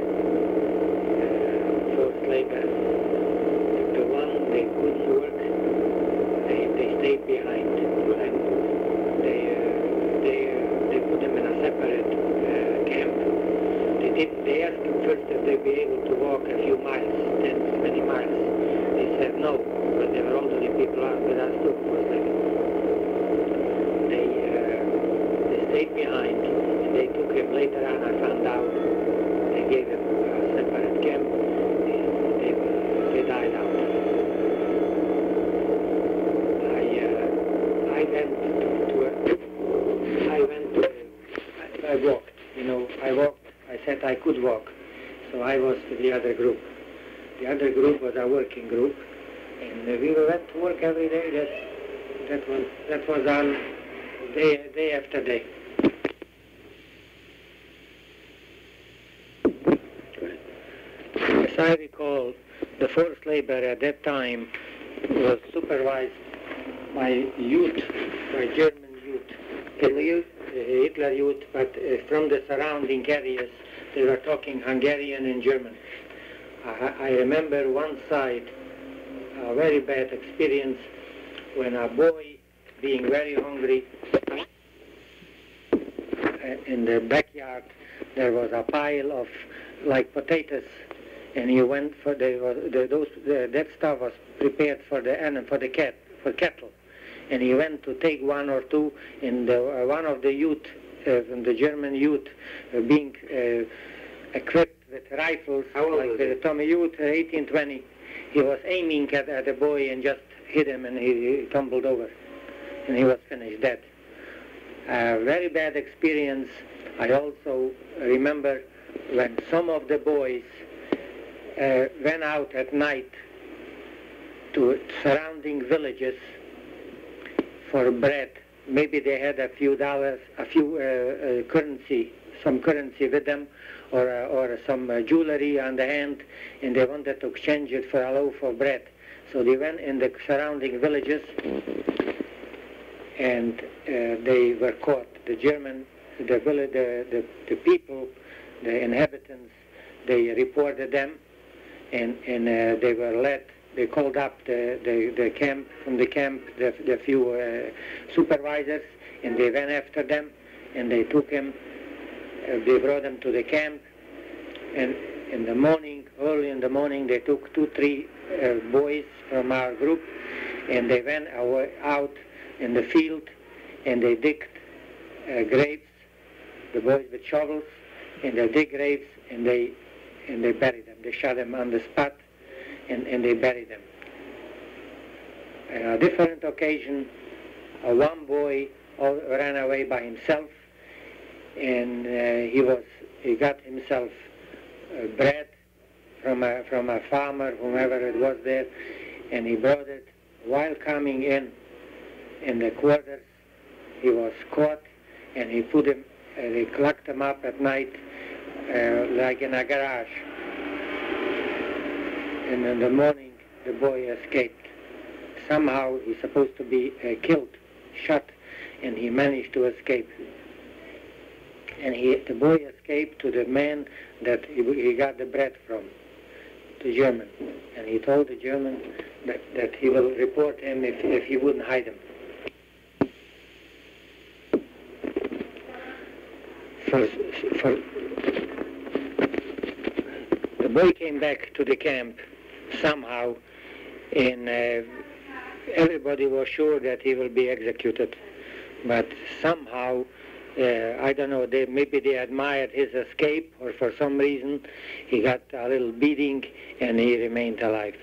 forced labor. The one they couldn't work, they stayed behind. They put them in a separate camp. They asked them first if they'd be able to walk a few miles, 10, many miles. They said no, but there were elderly people out with us too, was living. They stayed behind, and they took him later on. I found out they gave him a separate camp. They died out. I walked. I said I could walk, so I was with the other group. The other group was a working group, and we went to work every day. That was on day after day. As I recall, the forced labor at that time was supervised by youth, by German youth. Hitler youth, but from the surrounding areas, they were talking Hungarian and German. I remember one side, a very bad experience, when a boy, being very hungry, in the backyard, there was a pile of, like, potatoes, and he went for that stuff was prepared for cattle. And he went to take one or two, and one of the youth, the German youth, being equipped with rifles, like the Tommy youth, 1820, he was aiming at the boy and just hit him, and he tumbled over, and he was finished dead. A very bad experience. I also remember when some of the boys went out at night to surrounding villages for bread. Maybe they had a few dollars, a few currency some currency with them, or some jewelry on the hand, and they wanted to exchange it for a loaf of bread. So they went in the surrounding villages, and they were caught. The German, the people, the inhabitants, they reported them, and they were led. They called up the camp, from the camp, the few supervisors, and they went after them, and they took him. They brought him to the camp, and in the morning, early in the morning, they took 2-3 boys from our group, and they went out in the field, and they digged graves, the boys with shovels, and they dig graves, and they buried them. They shot them on the spot, and they buried them. On a different occasion, one boy ran away by himself, and he got himself bread from a farmer, whomever it was there, and he brought it. While coming in the quarters, he was caught, and they locked him up at night, like in a garage. And in the morning, the boy escaped. Somehow he's supposed to be killed, shot, and he managed to escape. And the boy escaped to the man that he got the bread from, the German. And he told the German that he will report him if he wouldn't hide him. The boy came back to the camp somehow, and everybody was sure that he will be executed. But somehow, I don't know, maybe they admired his escape, or for some reason he got a little beating and he remained alive.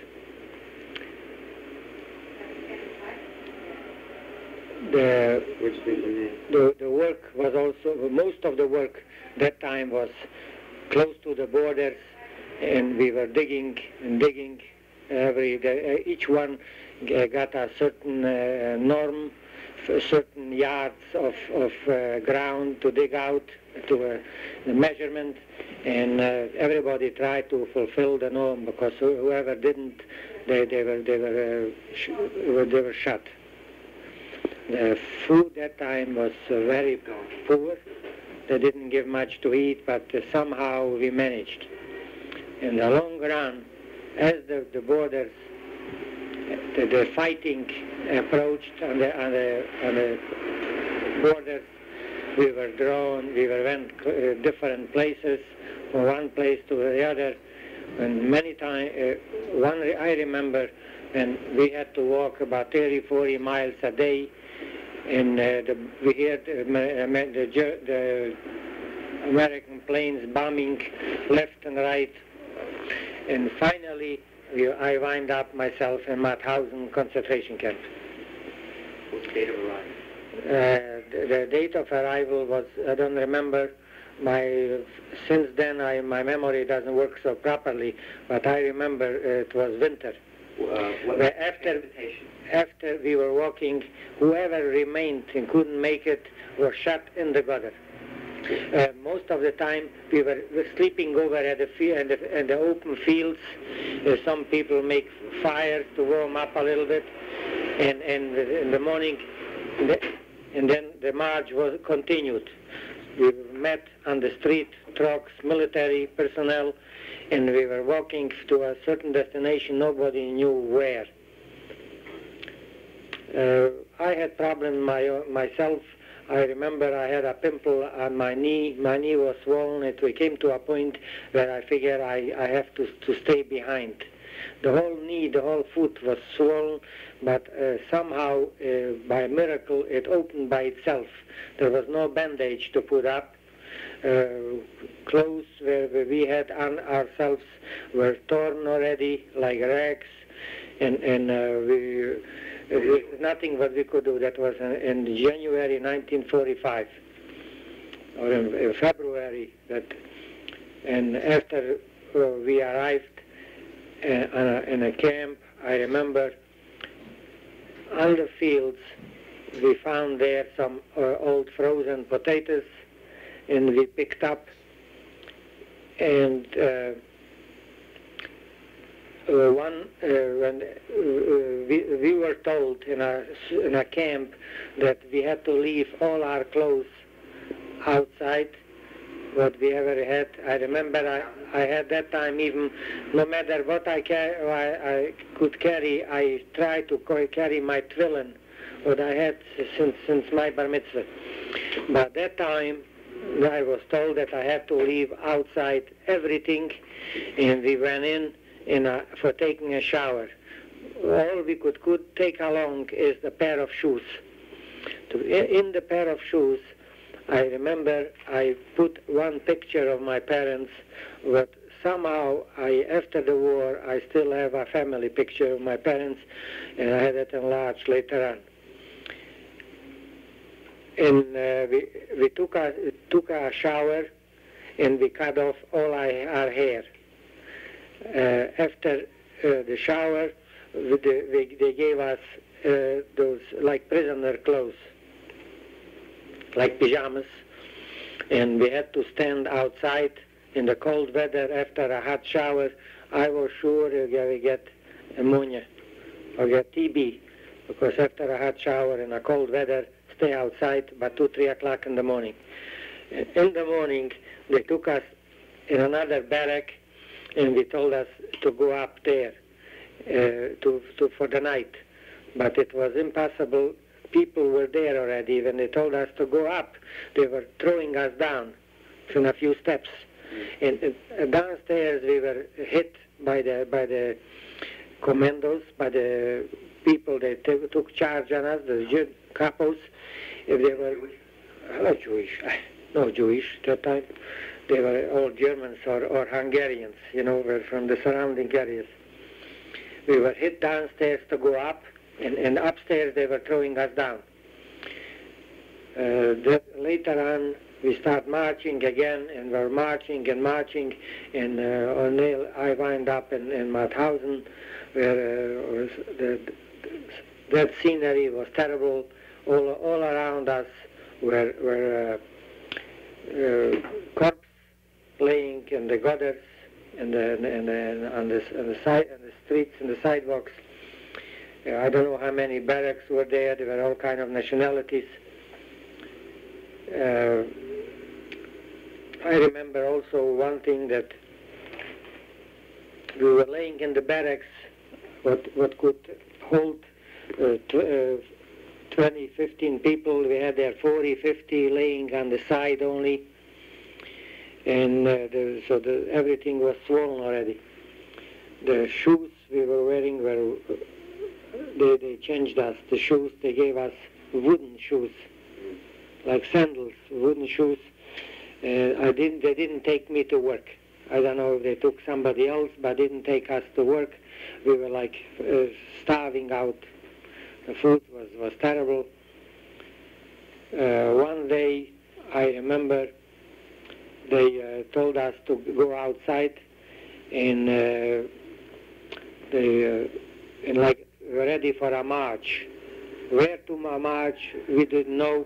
The work was also, most of the work that time was close to the borders, and we were digging and digging. Each one got a certain norm, certain yards of ground to dig out, to the measurement, and everybody tried to fulfill the norm, because whoever didn't, they were shot. The food that time was very poor. They didn't give much to eat, but somehow we managed. In the long run, as the borders, the fighting approached on the borders, we were drawn, we went different places, from one place to the other, and many times, I remember when we had to walk about 30-40 miles a day, and we heard the American planes bombing left and right, and finally I wind up myself in Mauthausen concentration camp. What's the date of arrival? The date of arrival was, I don't remember. Since then my memory doesn't work so properly, but I remember it was winter. After we were walking, whoever remained and couldn't make it were shot in the gutter. Most of the time we were sleeping over at the open fields. Some people make fires to warm up a little bit, and in the morning, and then the march was continued. We met on the street, trucks, military personnel, and we were walking to a certain destination. Nobody knew where. I had problems myself. I remember I had a pimple on my knee. My knee was swollen. We came to a point where I figured I have to stay behind. The whole knee, the whole foot was swollen, but somehow, by a miracle, it opened by itself. There was no bandage to put up. Clothes we had on ourselves were torn already, like rags, and nothing what we could do. That was in January 1945, or in February. And after we arrived in a camp, I remember on the fields we found there some old frozen potatoes and we picked up, and when we were told in a camp that we had to leave all our clothes outside, what we ever had. I remember I had that time, even no matter what I could carry, I tried to carry my tefillin, what I had since my bar mitzvah. But that time I was told that I had to leave outside everything, and we went in for taking a shower. All we could take along is the pair of shoes. In the pair of shoes, I remember I put one picture of my parents, but somehow after the war, I still have a family picture of my parents, and I had it enlarged later on. And we took a shower, and we cut off all our hair. After the shower, they gave us those like prisoner clothes, like pajamas, and we had to stand outside in the cold weather after a hot shower. I was sure we get pneumonia or get TB, because after a hot shower in a cold weather, stay outside by 2-3 o'clock in the morning. In the morning, they took us in another barrack, and they told us to go up there for the night. But it was impossible. People were there already. When they told us to go up, they were throwing us down in a few steps. And downstairs we were hit by the commandos, by the people that took charge on us, the capos. If they were not Jewish, no Jewish at that time. They were all Germans or Hungarians, were from the surrounding areas. We were hit downstairs to go up, and upstairs they were throwing us down. Later on, we start marching again, and we're marching, and I wind up in Mauthausen, where that scenery was terrible. All around us were corpses laying in the gutters, and on the streets and the sidewalks. I don't know how many barracks were there. There were all kind of nationalities. I remember also one thing, that we were laying in the barracks, what could hold 20, 15 people. We had there 40, 50 laying on the side only. And everything was swollen already. The shoes we were wearing they changed us. The shoes, they gave us wooden shoes, like sandals, wooden shoes. They didn't take me to work. I don't know if they took somebody else, but didn't take us to work. We were like starving out. The food was terrible. One day, I remember, they told us to go outside, and like we're ready for a march. Where to march, we didn't know,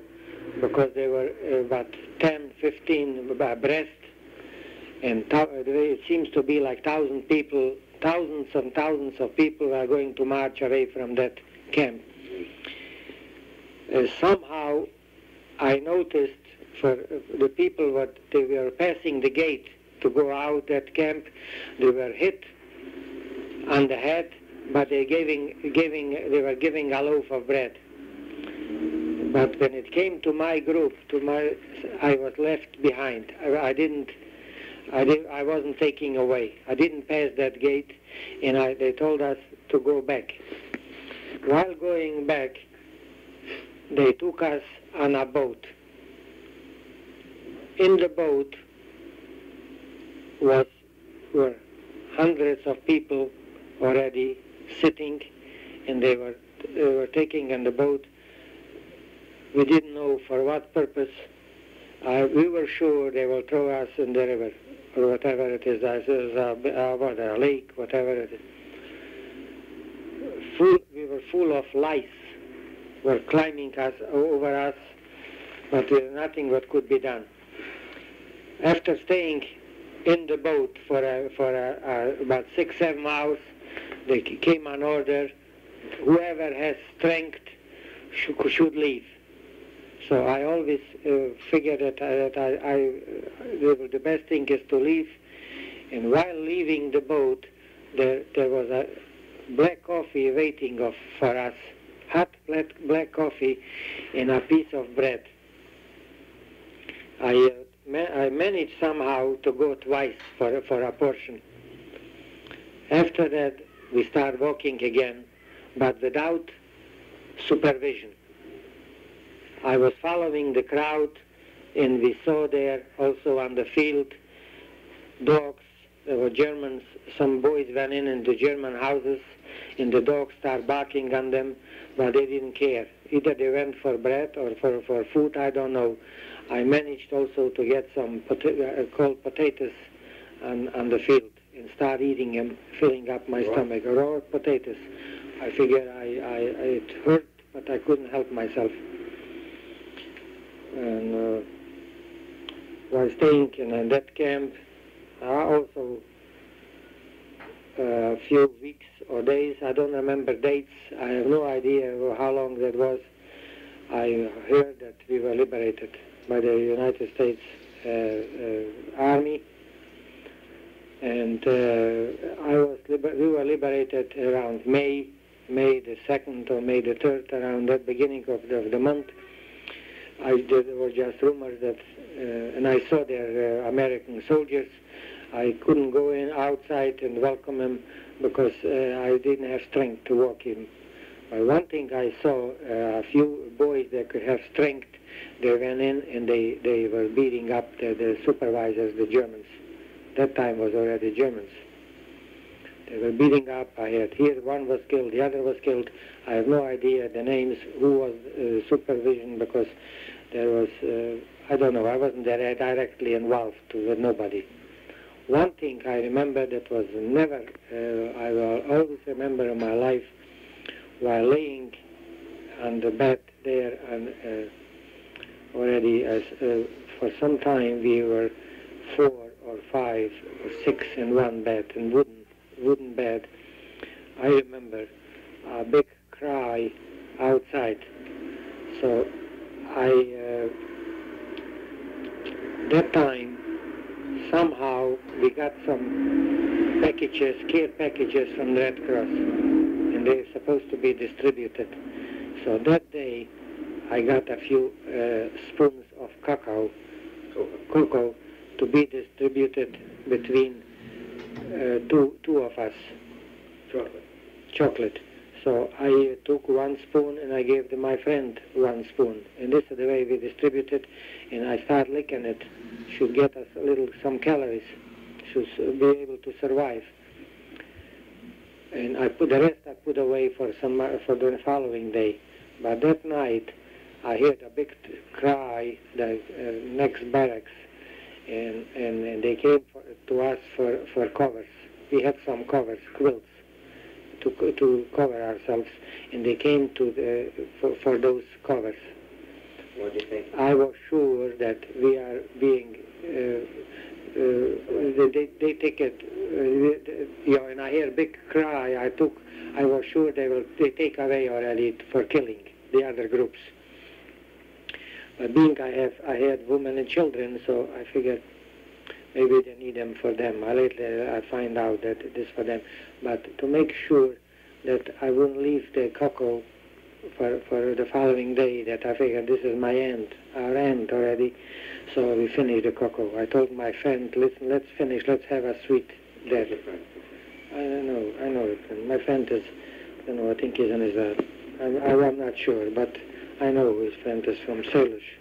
because there were about 10, 15 abreast, and it seems to be like 1,000 people, thousands and thousands of people are going to march away from that camp. Somehow, I noticed for the people they were passing the gate to go out that camp, they were hit on the head, but they were giving a loaf of bread. But when it came to my group, I was left behind. I wasn't taken away. I didn't pass that gate, and they told us to go back. While going back, they took us on a boat. In the boat were hundreds of people already sitting, and they were taking on the boat. We didn't know for what purpose. We were sure they will throw us in the river, or whatever it is, a lake, whatever it is. We were full of lice, were climbing over us, but nothing what could be done. after staying in the boat for about 6-7 hours, they came on order, whoever has strength should leave. So I always figured that the best thing is to leave. And while leaving the boat, there was a black coffee waiting for us, hot black coffee and a piece of bread. I managed somehow to go twice for a portion. After that, we start walking again, but without supervision. I was following the crowd, and we saw there also on the field dogs. There were Germans. Some boys went in the German houses, and the dogs started barking on them, but they didn't care. Either they went for bread or for food, I don't know. I managed also to get some cold potatoes on the field and start eating them, filling up my stomach. Raw potatoes. I figured it hurt, but I couldn't help myself. And while staying in that camp, also a few weeks or days, I don't remember dates, I have no idea how long that was, I heard that we were liberated by the United States Army, and we were liberated around May the 2nd or May the 3rd, around that beginning of the month. There were just rumors that, and I saw there American soldiers. I couldn't go in outside and welcome them because I didn't have strength to walk in. But one thing I saw, a few boys that could have strength, they went in and they were beating up the supervisors, the Germans. That time was already Germans. They were beating up. I had here one was killed, the other was killed. I have no idea the names, who was supervision, because there was, I don't know, I wasn't there directly involved with nobody. One thing I remember that was never, I will always remember in my life, while laying on the bed there, and already as for some time we were 4 or 5 or 6 in one bed, in wooden bed. I remember a big cry outside. So that time, somehow we got some packages, care packages from the Red Cross, and they're supposed to be distributed. So that day, I got a few spoons of cocoa to be distributed between two of us. Chocolate. So I took 1 spoon and I gave my friend 1 spoon. And this is the way we distributed. And I started licking it. Should get us some calories. Should be able to survive. And the rest I put away for the following day. But that night I heard a big cry, the next barracks, and they came to us for covers. We had some covers, quilts, to cover ourselves, and they came for those covers. What do you think? I was sure that we are being, they take it, and I hear a big cry. I was sure they take away already for killing the other groups. But being I had women and children, so I figured maybe they need them for them. Lately I find out that it is for them. But to make sure that I wouldn't leave the cocoa for the following day, that I figured this is my end, our end already. So we finished the cocoa. I told my friend, listen, let's finish, let's have a sweet there. I know it. My friend is, I think he's in Israel. I'm not sure, but I know his friend is from Salish.